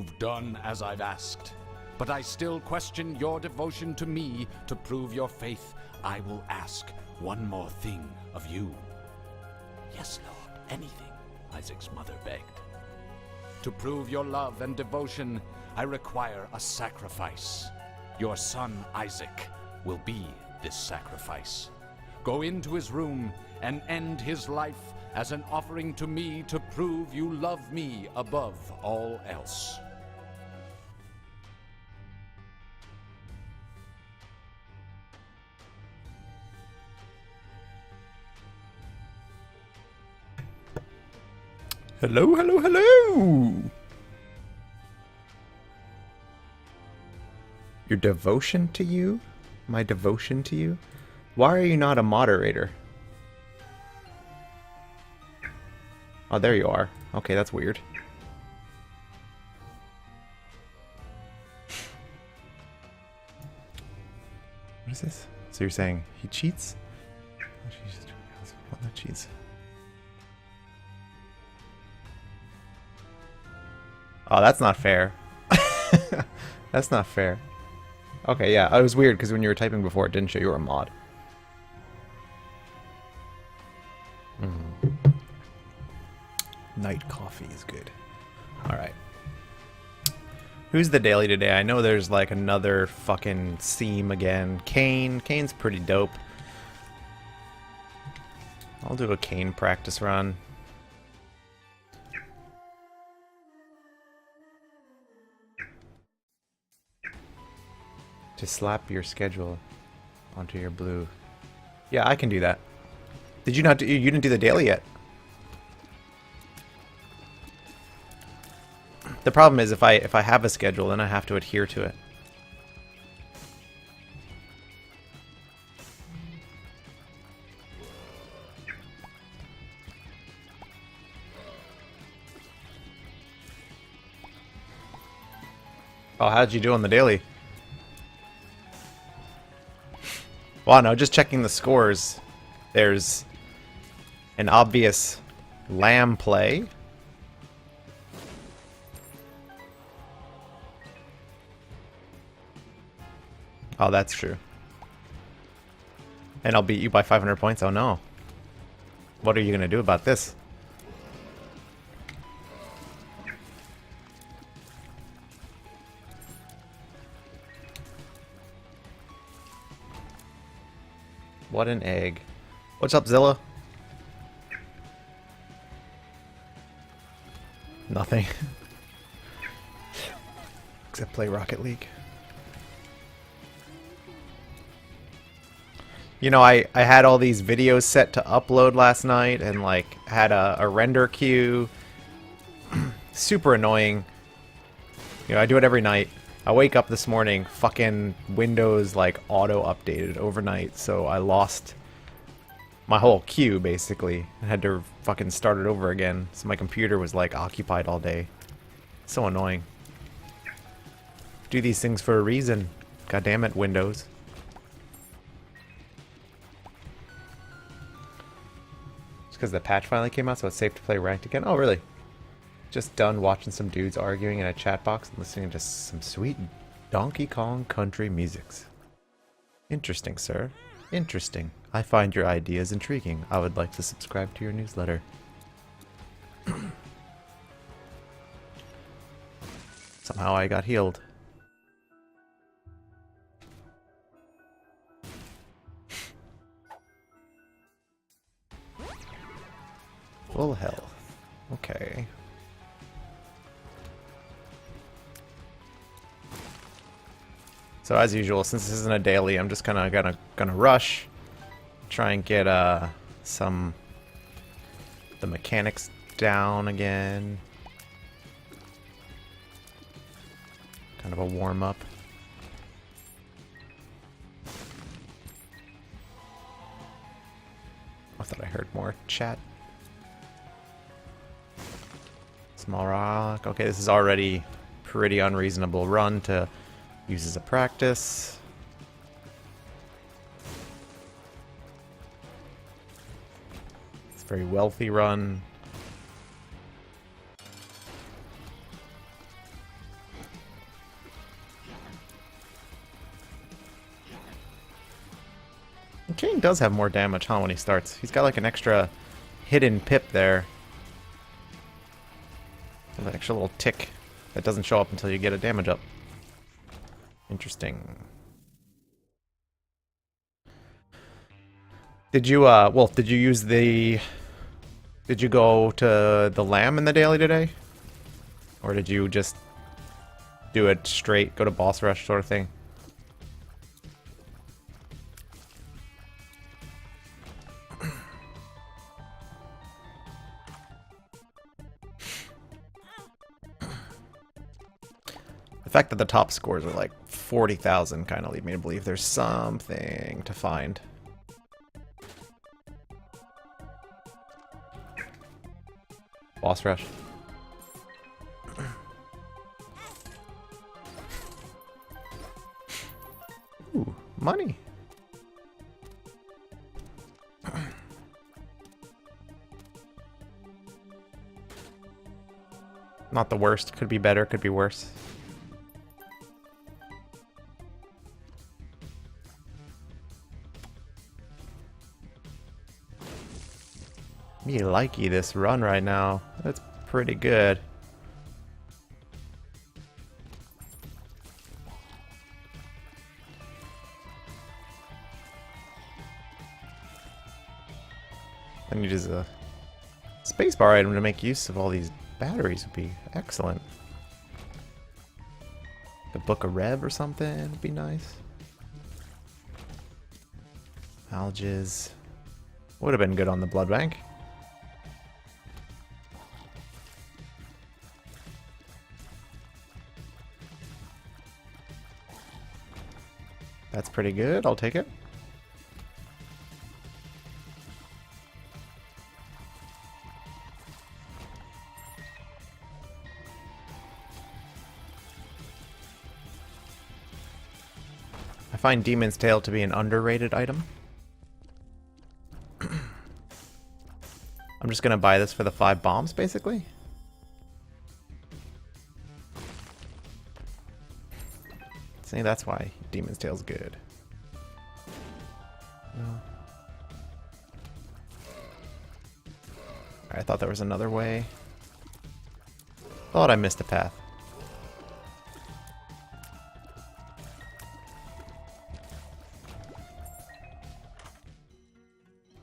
You've done as I've asked, but I still question your devotion to me. To prove your faith, I will ask one more thing of you. Yes, Lord, anything, Isaac's mother begged. To prove your love and devotion, I require a sacrifice. Your son, Isaac, will be this sacrifice. Go into his room and end his life as an offering to me to prove you love me above all else. Hello, hello, hello! Your devotion to you? My devotion to you? Why are you not a moderator? Oh, there you are. Okay, that's weird. What is this? So you're saying he cheats? Oh, Jesus. What that cheats? Oh, that's not fair. That's not fair. Okay, yeah, it was weird because when you were typing before, it didn't show you were a mod. Night coffee is good. Alright. Who's the daily today? I know there's like another fucking theme again. Cain. Cain's pretty dope. I'll do a Cain practice run. To slap your schedule onto your blue. Yeah, I can do that. Did you not do, you didn't do the daily yet? The problem is if I have a schedule, then I have to adhere to it. Oh, how'd you do on the daily? Well, no, just checking the scores. There's an obvious lamb play. Oh, that's true. And I'll beat you by 500 points? Oh no. What are you gonna do about this? What an egg. What's up, Zilla? Nothing. Except play Rocket League. You know, I had all these videos set to upload last night and like had a render queue. Super annoying. You know, I do it every night. I wake up this morning, fucking Windows like auto updated overnight, so I lost my whole queue basically. I had to fucking start it over again. So my computer was like occupied all day. So annoying. Do these things for a reason. God damn it, Windows. Just because the patch finally came out, so it's safe to play ranked again. Oh, really? Just done watching some dudes arguing in a chat box and listening to some sweet Donkey Kong country musics. Interesting, sir. Interesting. I find your ideas intriguing. I would like to subscribe to your newsletter. Somehow I got healed. Full health. Okay. So as usual, since this isn't a daily, I'm just gonna rush, try and get the mechanics down again. Kind of a warm up. I thought I heard more chat. Small rock. Okay, this is already pretty unreasonable run to use as a practice. It's a very wealthy run. does have more damage, huh, when he starts. He's got like an extra hidden pip there. An extra little tick that doesn't show up until you get a damage up. Interesting. Did you, Wolf, did you use the... Did you go to the lamb in the daily today? Or did you just do it straight, go to boss rush sort of thing? The fact that the top scores are like 40,000 kind of lead me to believe there's something to find. Boss rush. Ooh, money. Not the worst. Could be better, could be worse. Me likey this run right now. That's pretty good. I need as a spacebar item to make use of all these batteries would be excellent. The Book of Rev or something would be nice. Alges would have been good on the blood bank. That's pretty good. I'll take it. I find Demon's Tail to be an underrated item. I'm just gonna buy this for the 5 bombs, basically. See, that's why Demon's Tail's good. No. Alright, I thought there was another way. Thought I missed a path.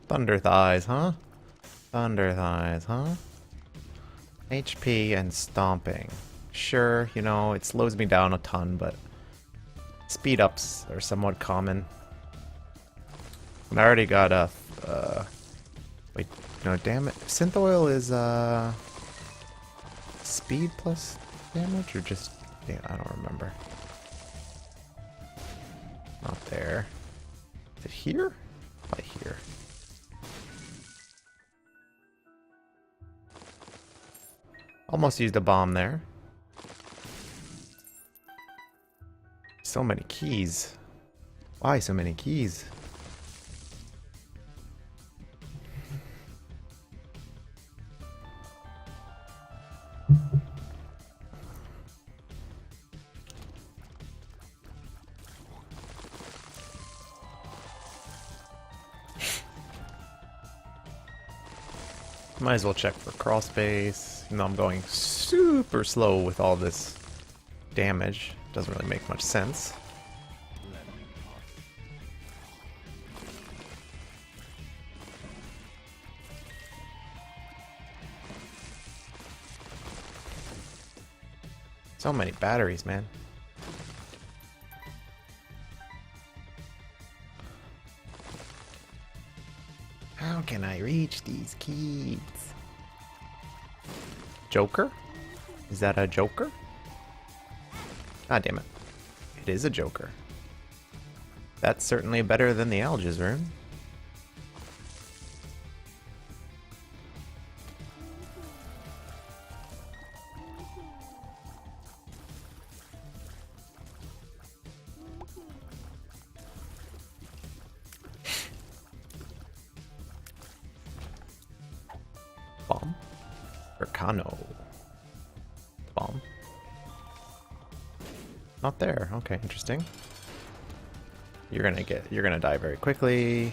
Thunder Thighs, huh? Thunder Thighs, huh? HP and Stomping. Sure, you know, it slows me down a ton, but speed ups are somewhat common. And I already got a... wait, no, damn it. Synth Oil is, speed plus damage, or just... Yeah, I don't remember. Not there. Is it here? Right here. Almost used a bomb there. So many keys. Why so many keys? Might as well check for crawl space. Even though I'm going super slow with all this damage. Doesn't really make much sense. So many batteries, man. How can I reach these keys? Joker? Is that a Joker? God damn it. It is a Joker. That's certainly better than the Alges rune. Bomb? Arcano. Bomb. Not there. Okay, interesting. You're gonna die very quickly.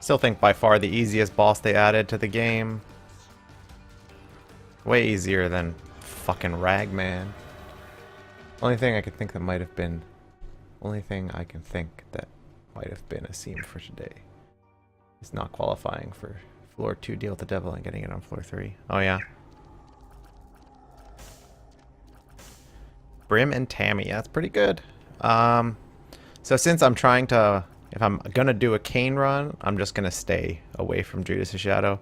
Still think by far the easiest boss they added to the game. Way easier than fucking Ragman. Only thing I can think that might have been a seam for today is not qualifying for floor 2 deal with the devil and getting it on floor 3. Oh yeah. Brim and Tammy, yeah, that's pretty good. So since I'm trying to, if I'm gonna do a Cain run, I'm just gonna stay away from Judas' Shadow.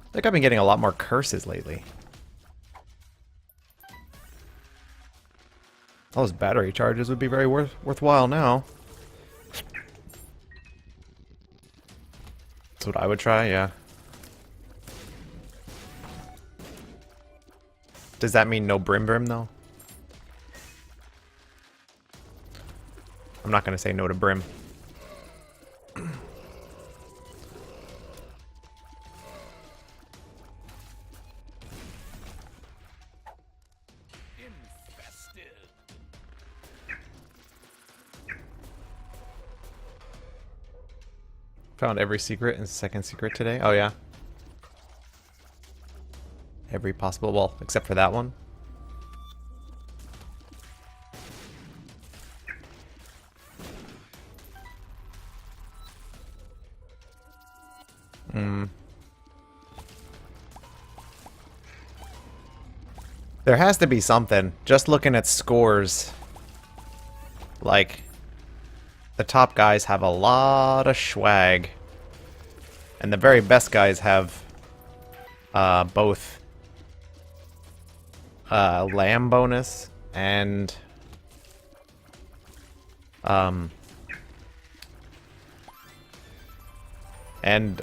I think I've been getting a lot more curses lately. Those battery charges would be very worthwhile now. That's what I would try, yeah. Does that mean no Brim though? I'm not gonna say no to Brim. Found every secret and second secret today. Oh yeah. Every possible, well, except for that one. There has to be something. Just looking at scores, like, the top guys have a lot of swag. And the very best guys have both lamb bonus and a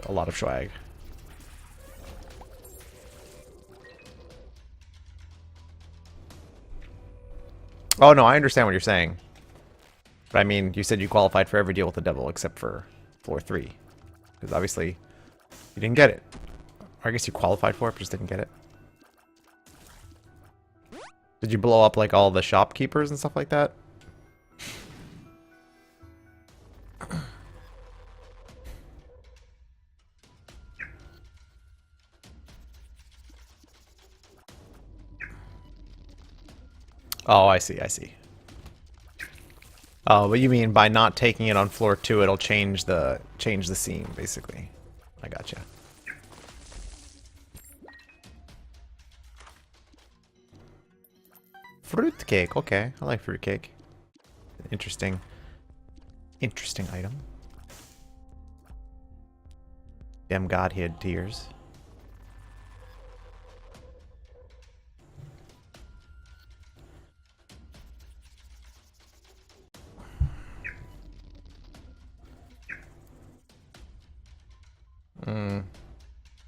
lot of swag. Oh no, I understand what you're saying. But I mean, you said you qualified for every deal with the devil except for floor 3. Because obviously, you didn't get it. Or I guess you qualified for it, but just didn't get it. Did you blow up, like, all the shopkeepers and stuff like that? Oh, I see, I see. Oh, but you mean by not taking it on floor 2, it'll change the scene, basically. I gotcha. Fruitcake, okay. I like fruitcake. Interesting item. Damn godhead tears.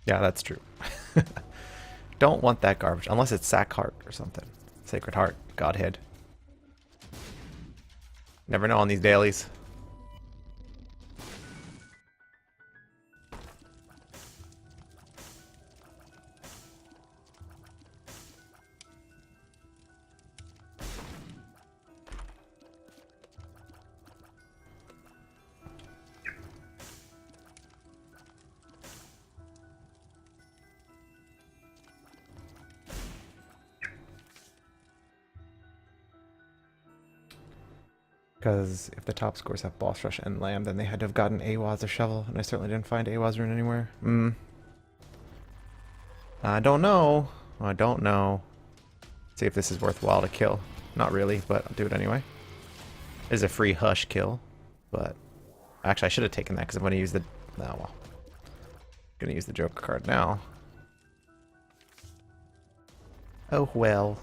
Yeah, that's true. Don't want that garbage. Unless it's Sack Heart or something. Sacred Heart. Godhead. Never know on these dailies. Because if the top scores have Boss Rush and Lamb, then they had to have gotten Awaz or Shovel, and I certainly didn't find Awaz rune anywhere. I don't know. I don't know. See if this is worthwhile to kill. Not really, but I'll do it anyway. There's a free hush kill, but actually I should have taken that because I'm going to use the. No, well, I'm going to use the Joker card now. Oh well.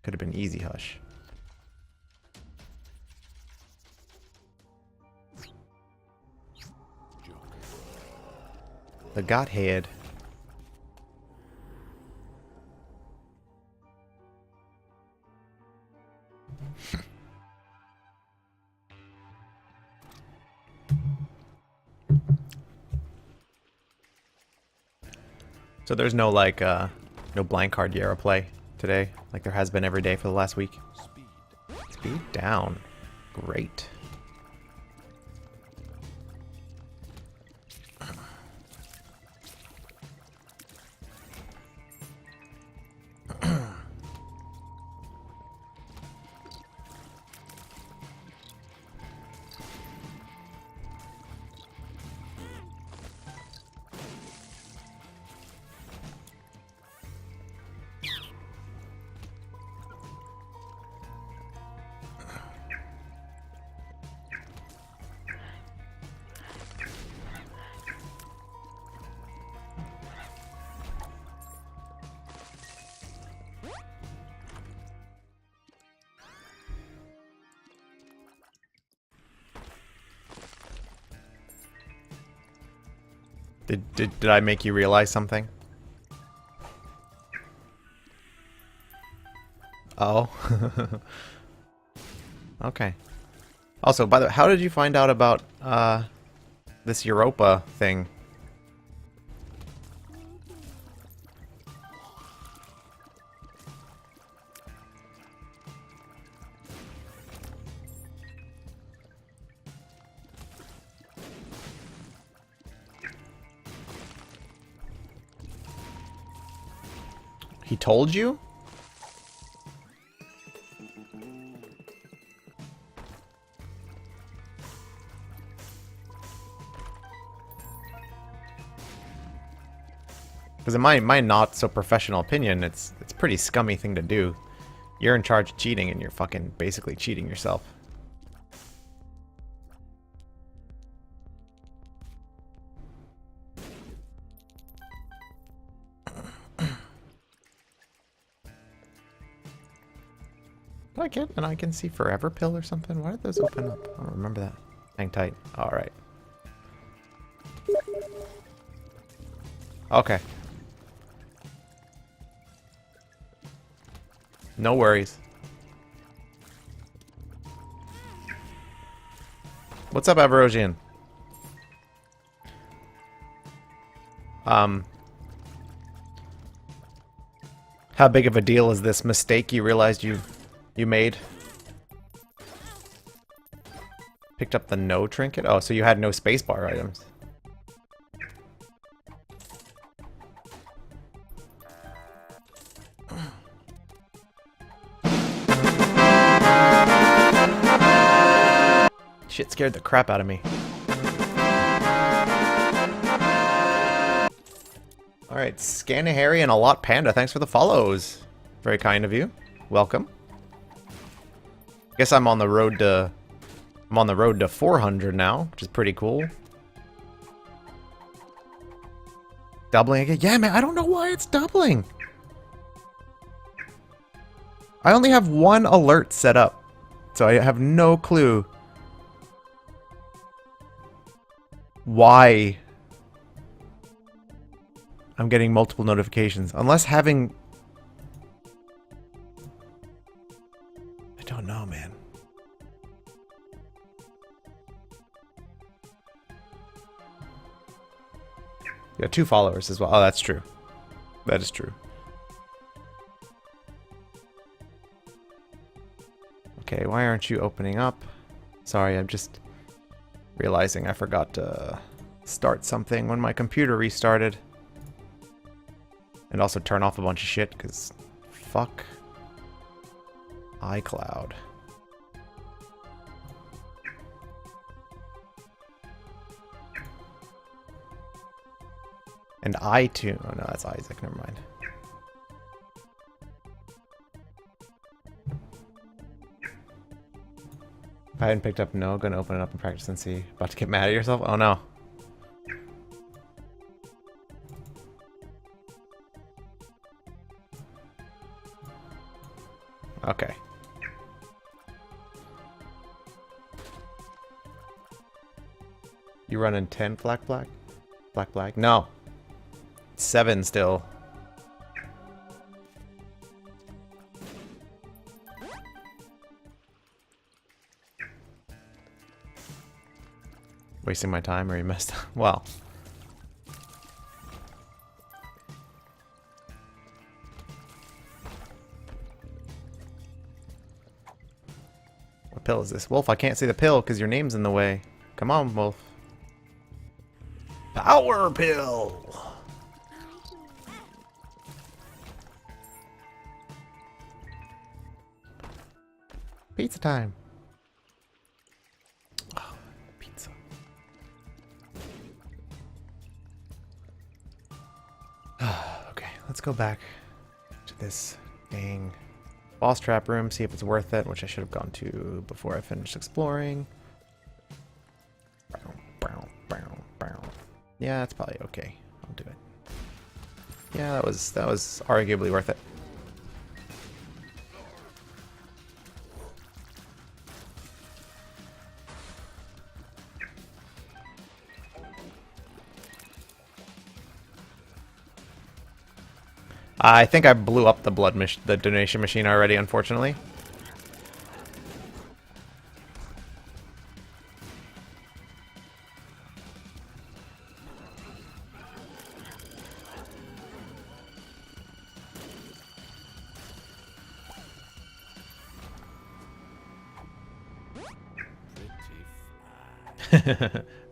Could have been easy hush. The Godhead. So there's no like no blank card Yara play today, like there has been every day for the last week. Speed down. Great. Did I make you realize something? Oh. Okay. Also, by the way, how did you find out about this Europa thing? He told you? Because in my not so professional opinion, it's a pretty scummy thing to do. You're in charge of cheating and you're fucking basically cheating yourself. I get and I can see forever pill or something. Why did those open up? I don't remember that. Hang tight. Alright. Okay. No worries. What's up, Averosian? How big of a deal is this mistake you realized you made? Picked up the no trinket? Oh, so you had no spacebar items. Shit scared the crap out of me. Alright, Scanaharry and a lot Panda, thanks for the follows. Very kind of you. Welcome. Guess I'm on the road to 400 now, which is pretty cool. Doubling again? Yeah, man, I don't know why it's doubling. I only have one alert set up, so I have no clue why I'm getting multiple notifications. Unless having... I don't know, man. You got 2 followers as well. Oh, that's true. That is true. Okay, why aren't you opening up? Sorry, I'm just realizing I forgot to start something when my computer restarted. And also turn off a bunch of shit, because fuck iCloud. And iTunes. Oh no, that's Isaac. Never mind. If I hadn't picked up no, gonna open it up and practice and see. About to get mad at yourself? Oh no. Okay. You running 10 black black? Black black? No. 7 still. Wasting my time or you messed up? Well. What pill is this? Wolf, I can't see the pill because your name's in the way. Come on, Wolf. Power pill! Pizza time. Oh, pizza. Okay, let's go back to this dang boss trap room, see if it's worth it, which I should have gone to before I finished exploring. Yeah, that's probably okay. I'll do it. Yeah, that was arguably worth it. I think I blew up the the donation machine already, unfortunately.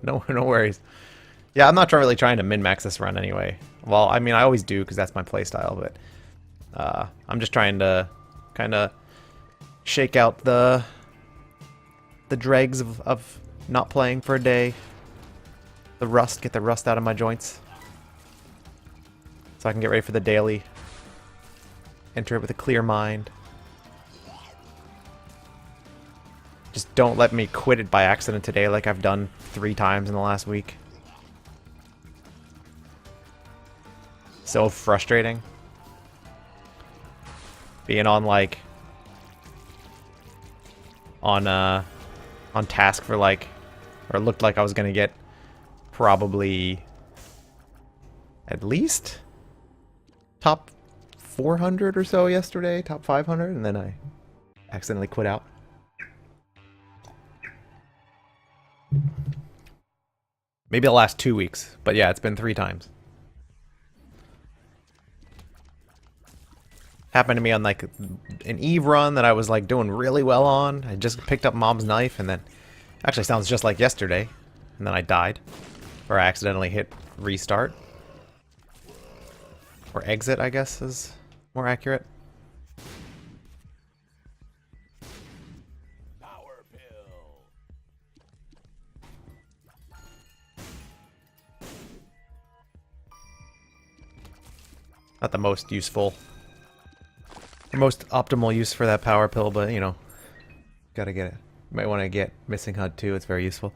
No worries. Yeah, I'm not really trying to min-max this run anyway. Well, I mean, I always do because that's my playstyle, but I'm just trying to kind of shake out the dregs of not playing for a day. The rust, get the rust out of my joints. So I can get ready for the daily. Enter it with a clear mind. Just don't let me quit it by accident today like I've done 3 times in the last week. So frustrating. Being on like on task for like, or it looked like I was gonna get probably at least top 400 or so yesterday, top 500, and then I accidentally quit out. Maybe the last 2 weeks, but yeah, it's been 3 times. Happened to me on like an Eve run that I was like doing really well on. I just picked up Mom's knife and then actually sounds just like yesterday. And then I died. Or I accidentally hit restart. Or exit, I guess, is more accurate. Power pill. Not the most useful. The most optimal use for that power pill, but you know, gotta get it. Might want to get Missing HUD too. It's very useful.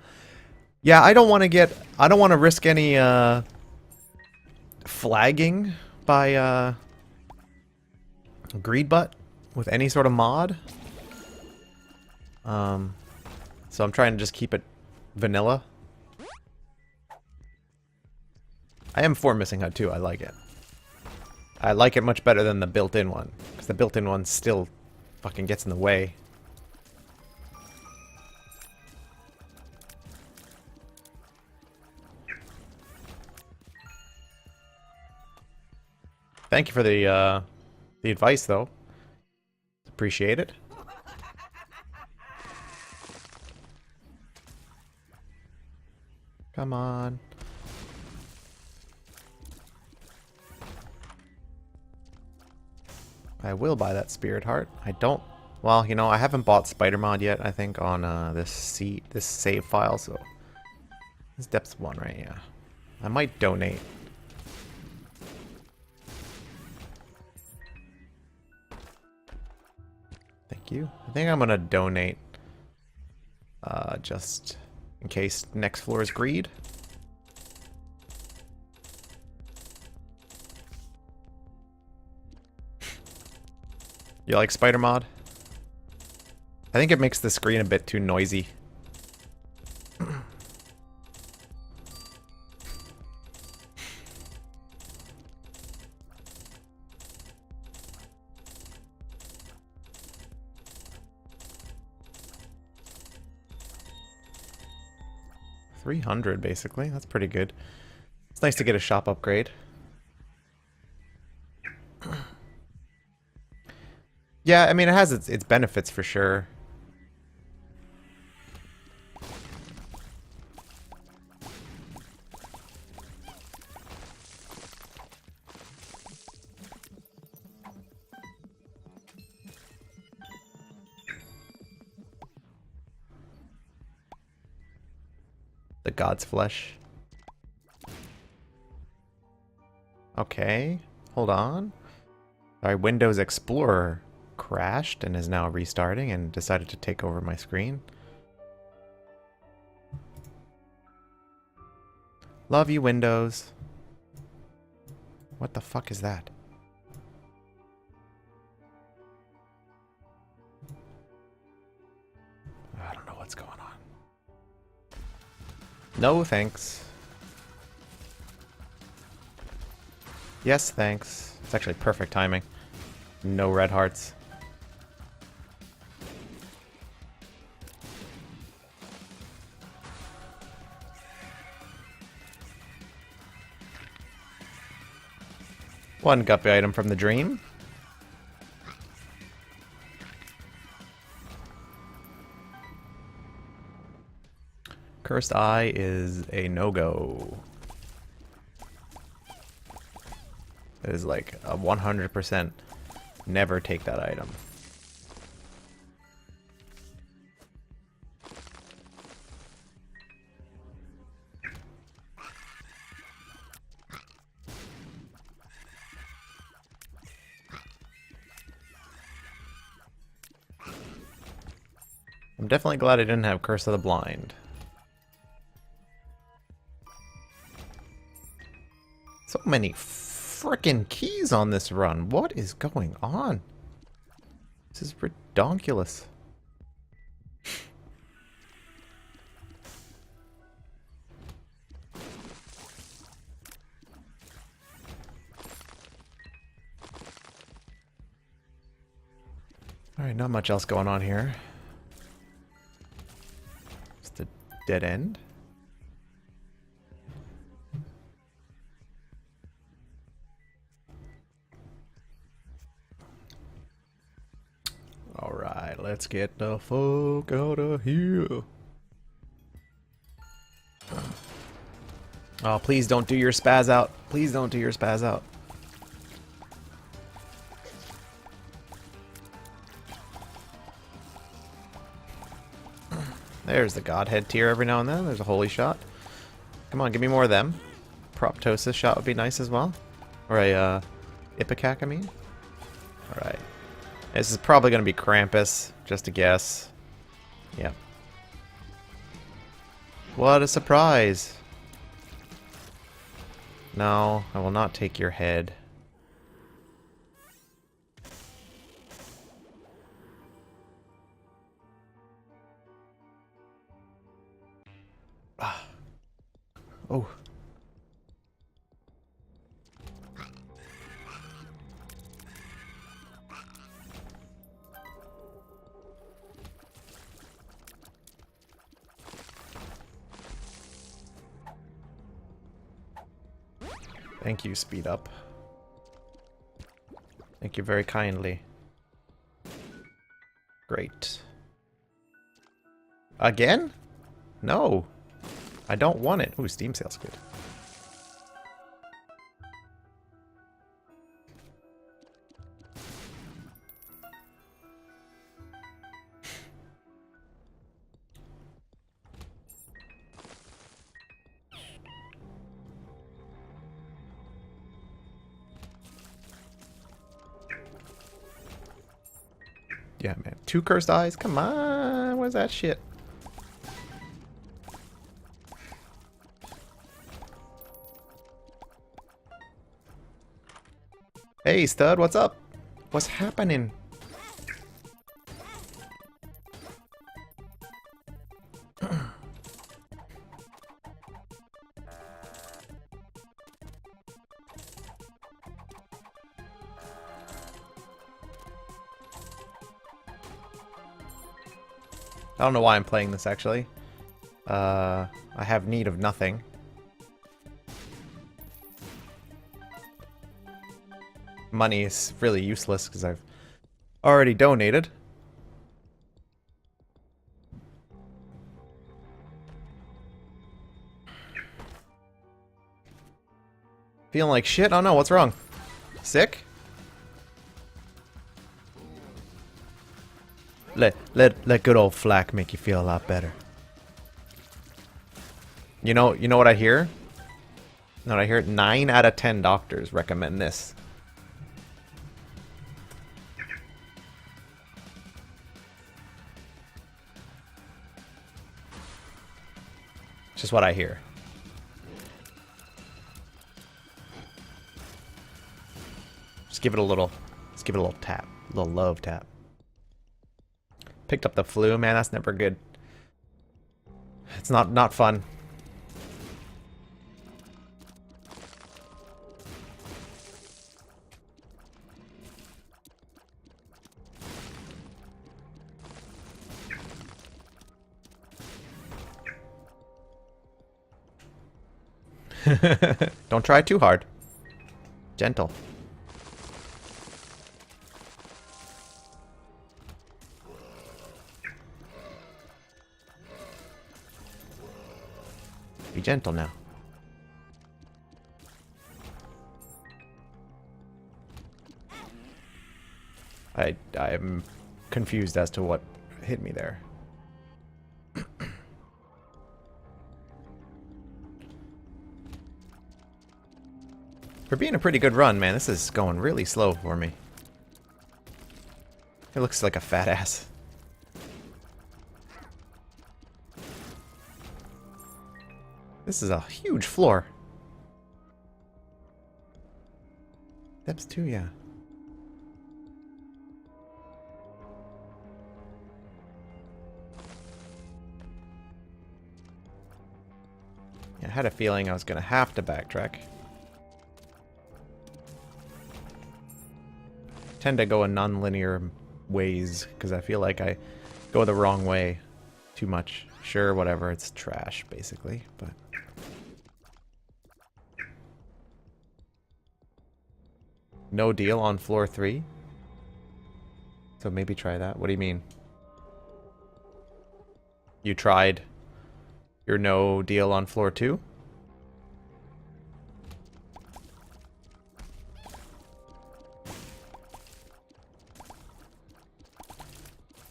Yeah, I don't want to risk any flagging by Greedbutt with any sort of mod. So I'm trying to just keep it vanilla. I am for Missing HUD too. I like it. I like it much better than the built-in one, because the built-in one still fucking gets in the way. Thank you for the advice, though. Appreciate it. Come on. I will buy that Spirit Heart. I don't... Well, you know, I haven't bought Spider Mod yet, I think, on this save file, so... This depth's 1, right? Yeah. I might donate Thank you. I think I'm gonna donate. Just in case next floor is greed. You like spider mod? I think it makes the screen a bit too noisy. $300 basically. That's pretty good. It's nice to get a shop upgrade. Yeah, I mean, it has its benefits for sure. The God's Flesh. Okay, hold on. Sorry, Windows Explorer crashed and is now restarting and decided to take over my screen. Love you, Windows. What the fuck is that? I don't know what's going on. No thanks. Yes, thanks. It's actually perfect timing. No red hearts. One guppy item from the dream. Cursed Eye is a no-go. It is like a 100% never take that item. I'm definitely glad I didn't have Curse of the Blind. So many frickin' keys on this run. What is going on? This is redonkulous. Alright, not much else going on here. Just a dead end. Alright, let's get the fuck out of here. Oh, please don't do your spaz out. Please don't do your spaz out. There's the Godhead tier every now and then. There's a holy shot. Come on, give me more of them. Proptosis shot would be nice as well. Or a Ipecac, I mean. Alright. This is probably going to be Krampus, just a guess. Yep. What a surprise! No, I will not take your head. Ah. Oh. Thank you, Speed Up. Thank you very kindly. Great. Again? No. I don't want it. Ooh, Steam sale's good. Yeah, man. 2 cursed eyes? Come on. What's that shit? Hey, stud, what's up? What's happening? I don't know why I'm playing this, actually. I have need of nothing. Money is really useless because I've already donated. Feeling like shit? Oh no, what's wrong? Sick? Let good old Flack make you feel a lot better. You know what I hear? You know what I hear? 9 out of 10 doctors recommend this. Just what I hear. Just give it a little tap. A little love tap. Picked up the flu, man, that's never good. It's not fun. Don't try too hard. Gentle. Be gentle now. I am confused as to what hit me there. For being a pretty good run, man, this is going really slow for me. It looks like a fat ass. This is a huge floor. Steps too, yeah. I had a feeling I was gonna have to backtrack. Tend to go in non-linear ways because I feel like I go the wrong way too much. Sure, whatever, it's trash basically, but no deal on floor 3. So maybe try that. What do you mean? You tried your no deal on floor 2?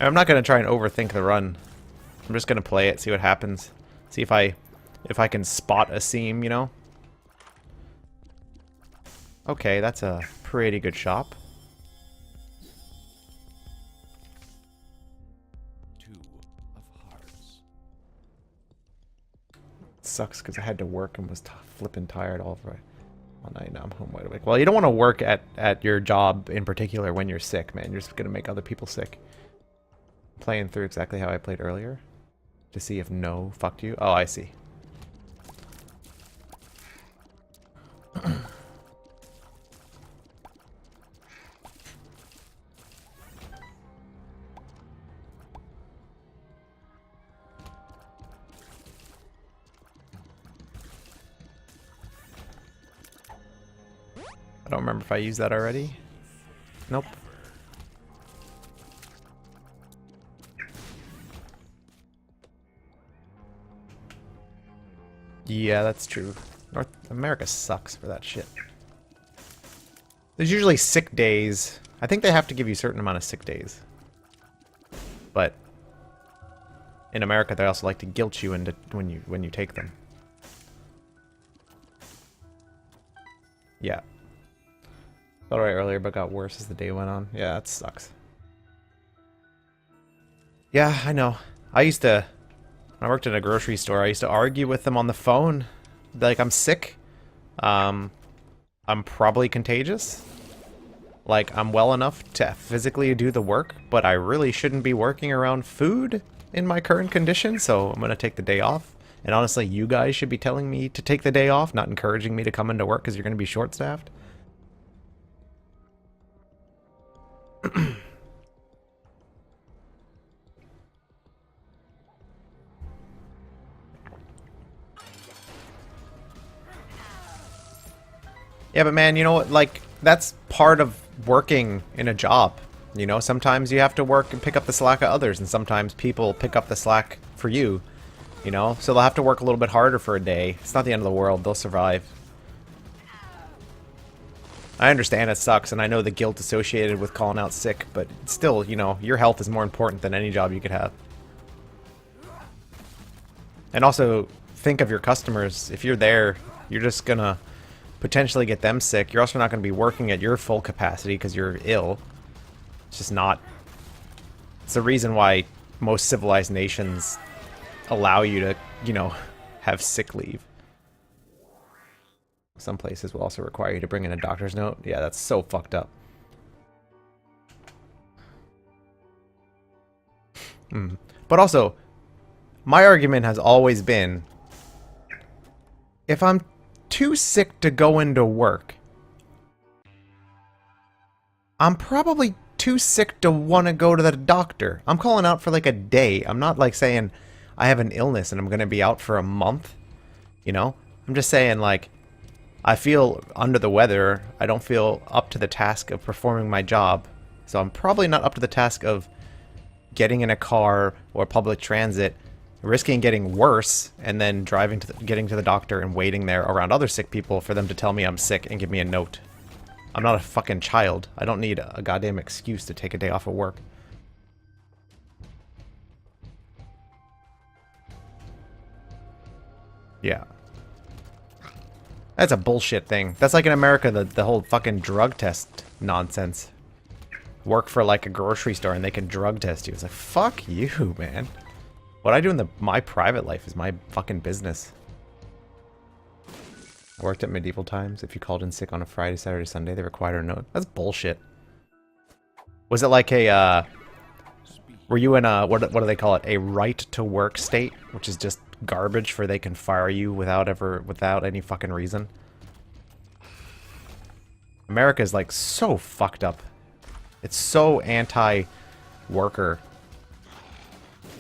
I'm not gonna try and overthink the run. I'm just gonna play it, see what happens. See if I can spot a seam, you know? Okay, that's a pretty good shop. 2 of hearts. It sucks because I had to work and was flipping tired all night. Now I'm home wide awake. Well, you don't want to work at your job in particular when you're sick, man. You're just gonna make other people sick. Playing through exactly how I played earlier to see if no fucked you. Oh, I see. I don't remember if I used that already. Nope. Yeah, that's true. North America sucks for that shit. There's usually sick days. I think they have to give you a certain amount of sick days. But in America, they also like to guilt you into when you take them. Yeah. Felt right earlier, but got worse as the day went on. Yeah, that sucks. Yeah, I know. When I worked in a grocery store, I used to argue with them on the phone. Like, I'm sick. I'm probably contagious. Like, I'm well enough to physically do the work, but I really shouldn't be working around food in my current condition, so I'm gonna take the day off. And honestly, you guys should be telling me to take the day off, not encouraging me to come into work because you're gonna be short-staffed. Yeah, but man, you know what? Like, that's part of working in a job. You know, sometimes you have to work and pick up the slack of others, and sometimes people pick up the slack for you. You know, so they'll have to work a little bit harder for a day. It's not the end of the world. They'll survive. I understand it sucks, and I know the guilt associated with calling out sick, but still, you know, your health is more important than any job you could have. And also, think of your customers. If you're there, you're just gonna potentially get them sick. You're also not gonna be working at your full capacity because you're ill. It's just not... It's the reason why most civilized nations allow you to, you know, have sick leave. Some places will also require you to bring in a doctor's note. Yeah, that's so fucked up. But also, my argument has always been, if I'm too sick to go into work, I'm probably too sick to want to go to the doctor. I'm calling out for like a day. I'm not like saying I have an illness and I'm going to be out for a month. You know? I'm just saying, like, I feel under the weather. I don't feel up to the task of performing my job. So I'm probably not up to the task of getting in a car or public transit, risking getting worse, and then getting to the doctor and waiting there around other sick people for them to tell me I'm sick and give me a note. I'm not a fucking child. I don't need a goddamn excuse to take a day off of work. Yeah. That's a bullshit thing. That's like in America, the whole fucking drug test nonsense. Work for like a grocery store and they can drug test you. It's like, fuck you, man. What I do in my private life is my fucking business. I worked at medieval times. If you called in sick on a Friday, Saturday, Sunday, they required a note. That's bullshit. Was it like a, were you in a, what do they call it? A right to work state? Which is just garbage for they can fire you without any fucking reason. America is like so fucked up. It's so anti-worker.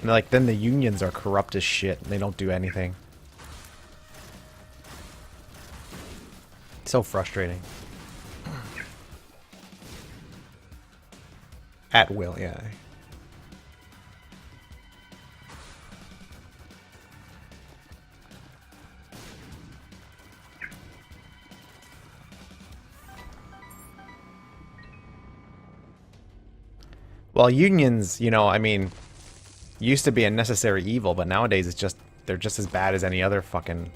And like then the unions are corrupt as shit and they don't do anything. So frustrating. At will, yeah. Well, unions, you know, I mean, used to be a necessary evil, but nowadays it's just, they're just as bad as any other fucking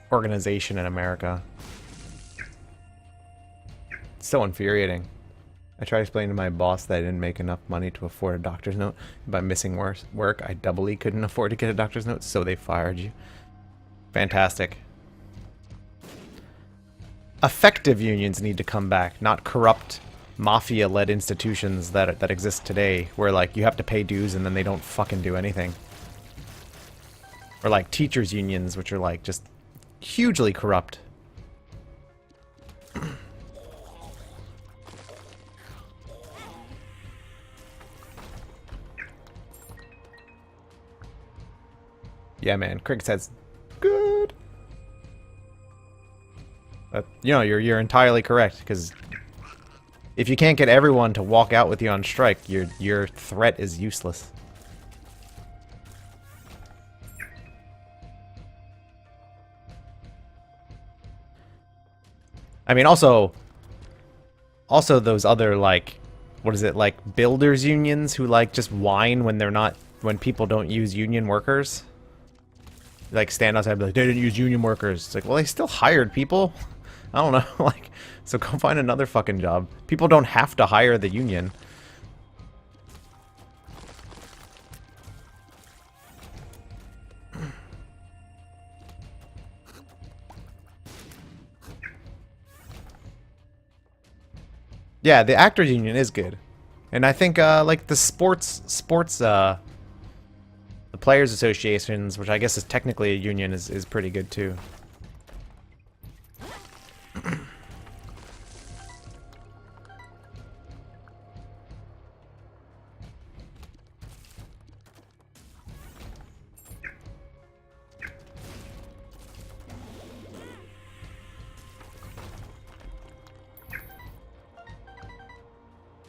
organization in America. It's so infuriating. I tried explaining to my boss that I didn't make enough money to afford a doctor's note. By missing work, I doubly couldn't afford to get a doctor's note, so they fired you. Fantastic. Effective unions need to come back, not corrupt mafia-led institutions that exist today, where like you have to pay dues and then they don't fucking do anything. Or like teachers unions, which are like just hugely corrupt. Yeah, man. Cricket says, good. You know, you're entirely correct, because if you can't get everyone to walk out with you on strike, your threat is useless. I mean, also those other, like, what is it, like, builders unions who, like, just whine when people don't use union workers. Like, stand outside and be like, they didn't use union workers. It's like, well, they still hired people. I don't know, like, so go find another fucking job. People don't have to hire the union. Yeah, the actors union is good. And I think like the the players associations, which I guess is technically a union, is pretty good too.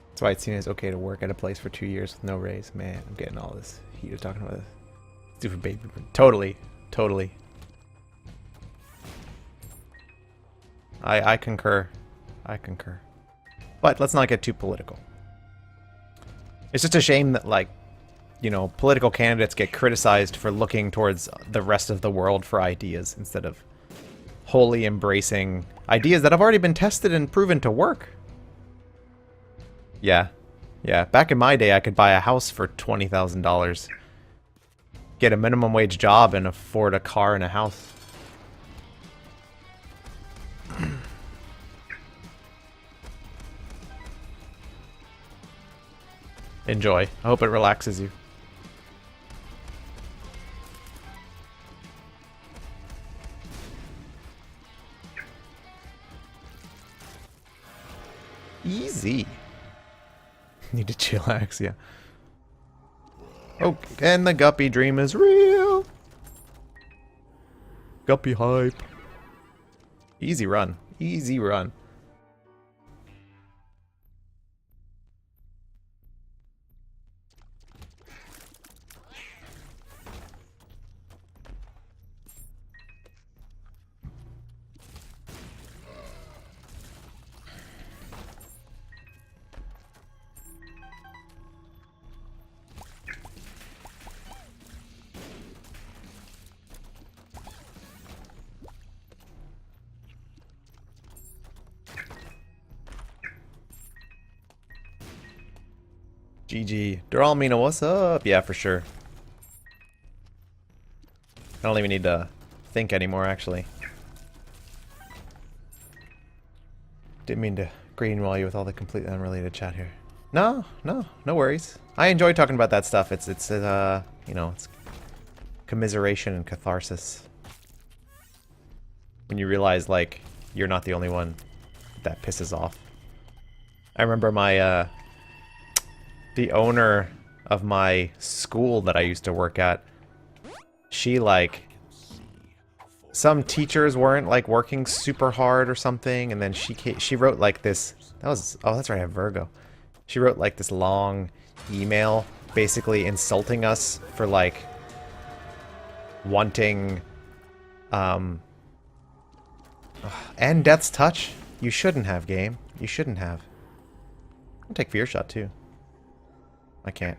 That's why it seems okay to work at a place for 2 years with no raise. Man, I'm getting all this heat of talking about this. Stupid baby. Totally. Totally. I concur. I concur. But let's not get too political. It's just a shame that, like, you know, political candidates get criticized for looking towards the rest of the world for ideas instead of wholly embracing ideas that have already been tested and proven to work. Yeah. Yeah. Back in my day, I could buy a house for $20,000. Get a minimum wage job and afford a car and a house. Enjoy. I hope it relaxes you. Easy. Need to chillax, yeah. Oh, and the guppy dream is real. Guppy hype. Easy run. Easy run. GG. Duralmina, what's up? Yeah, for sure. I don't even need to think anymore, actually. Didn't mean to greenwall you with all the completely unrelated chat here. No worries. I enjoy talking about that stuff. It's you know, it's commiseration and catharsis. When you realize, like, you're not the only one that pisses off. I remember my, the owner of my school that I used to work at, she, like, some teachers weren't, like, working super hard or something, and then she wrote, like, this, oh, that's right, I have Virgo. She wrote, like, this long email basically insulting us for, like, wanting, and Death's Touch. You shouldn't have, game. You shouldn't have. I'll take Fear Shot, too. I can't.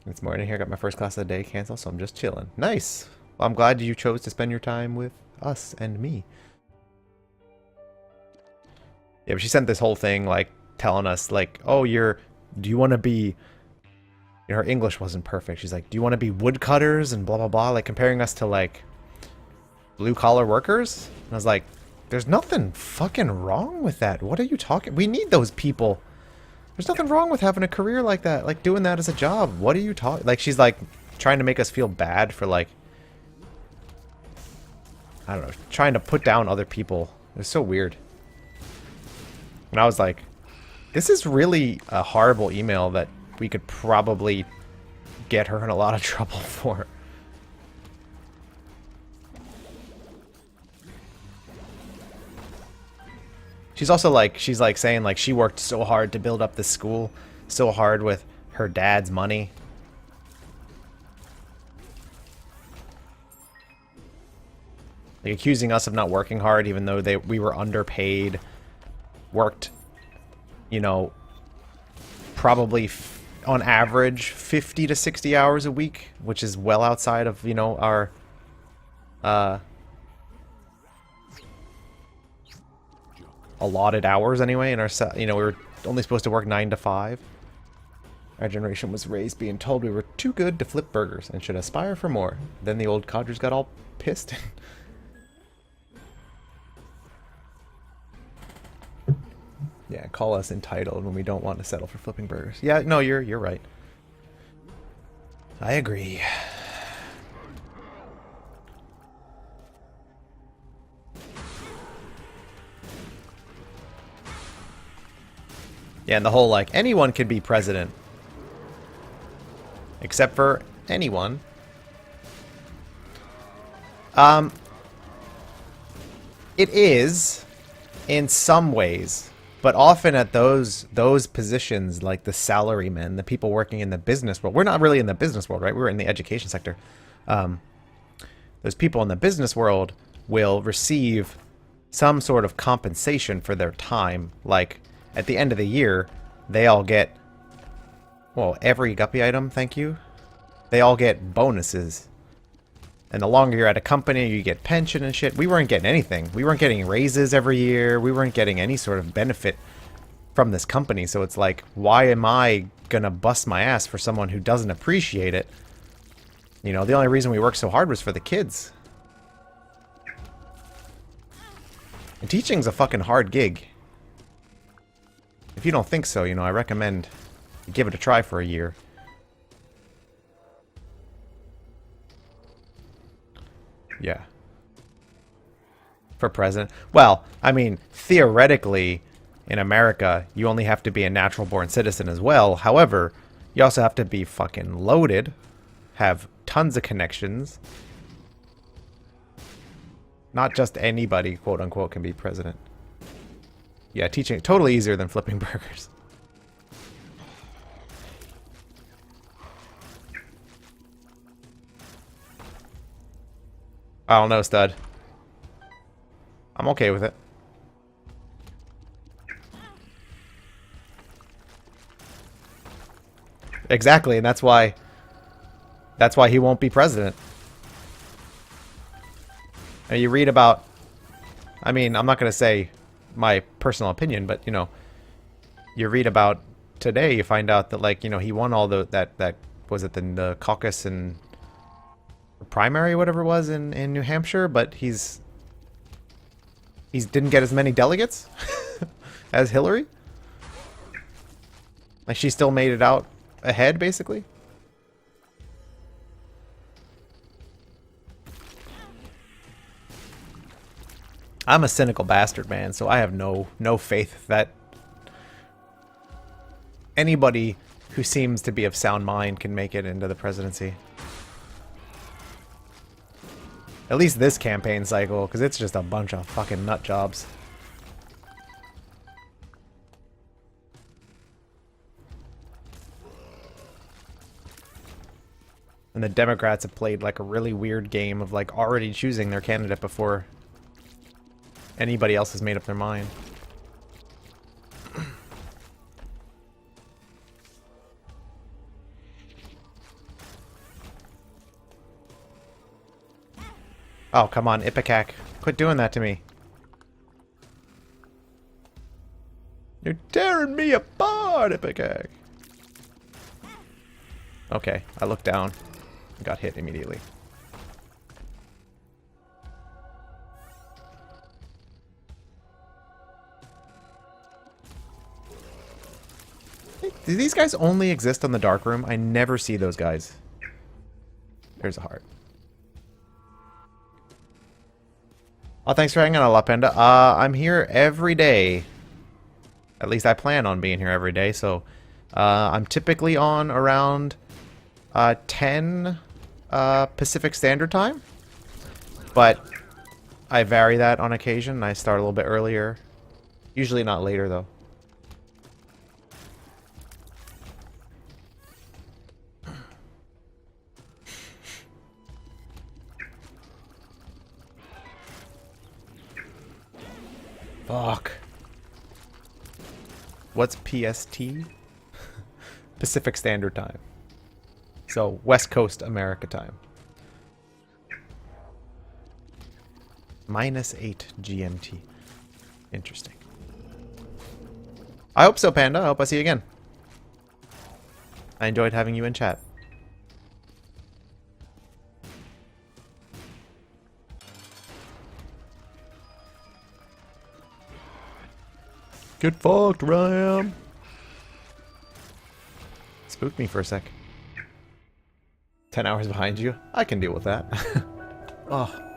It's morning here. Got my first class of the day canceled, so I'm just chilling. Nice. Well, I'm glad you chose to spend your time with us and me. Yeah, but she sent this whole thing, like, telling us, like, oh, do you want to be... You know, her English wasn't perfect. She's like, do you want to be woodcutters and blah, blah, blah? Like, comparing us to, like, blue-collar workers? And I was like, there's nothing fucking wrong with that. What are you talking? We need those people. There's nothing wrong with having a career like that. Like, doing that as a job. What are you talking? Like, she's, like, trying to make us feel bad for, like... I don't know. Trying to put down other people. It was so weird. And I was like, this is really a horrible email that we could probably get her in a lot of trouble for. She's also like, she's like saying like she worked so hard to build up this school, so hard with her dad's money. Like accusing us of not working hard even though we were underpaid. Worked, you know, probably on average 50 to 60 hours a week, which is well outside of, you know, our allotted hours anyway. In our, you know, we were only supposed to work 9 to 5. Our generation was raised being told we were too good to flip burgers and should aspire for more. Then the old codgers got all pissed. Yeah, call us entitled when we don't want to settle for flipping burgers. Yeah, no, you're right. I agree. Yeah, and the whole, like, anyone can be president. Except for anyone. It is, in some ways. But often at those positions, like the salarymen, the people working in the business world. We're not really in the business world, right? We're in the education sector. Those people in the business world will receive some sort of compensation for their time. Like, at the end of the year, they all get... Well, every guppy item, thank you. They all get bonuses. And the longer you're at a company, you get pension and shit. We weren't getting anything. We weren't getting raises every year. We weren't getting any sort of benefit from this company. So it's like, why am I gonna bust my ass for someone who doesn't appreciate it? You know, the only reason we worked so hard was for the kids. And teaching's a fucking hard gig. If you don't think so, you know, I recommend you give it a try for a year. Yeah. For president. Well, I mean, theoretically, in America, you only have to be a natural-born citizen as well. However, you also have to be fucking loaded, have tons of connections. Not just anybody, quote-unquote, can be president. Yeah, teaching, totally easier than flipping burgers. I don't know, stud. I'm okay with it. Exactly, and that's why he won't be president. And you read about, I mean, I'm not going to say my personal opinion, but, you know, you read about today, you find out that, like, you know, he won all that was it the caucus and primary, whatever it was, in New Hampshire, but he's didn't get as many delegates as Hillary. Like, she still made it out ahead, basically. I'm a cynical bastard, man, so I have no faith that anybody who seems to be of sound mind can make it into the presidency. At least this campaign cycle, because it's just a bunch of fucking nut jobs. And the Democrats have played like a really weird game of like already choosing their candidate before anybody else has made up their mind. Oh, come on, Ipecac. Quit doing that to me. You're tearing me apart, Ipecac. Okay, I looked down and got hit immediately. Do these guys only exist on the dark room? I never see those guys. There's a heart. Oh, thanks for hanging out, La Panda. I'm here every day. At least I plan on being here every day, so I'm typically on around 10 Pacific Standard Time. But I vary that on occasion. I start a little bit earlier. Usually not later, though. Fuck. What's PST? Pacific Standard Time. So, West Coast America time. -8 GMT. Interesting. I hope so, Panda. I hope I see you again. I enjoyed having you in chat. Get fucked, Ram. Spooked me for a sec. 10 hours behind you? I can deal with that. Oh.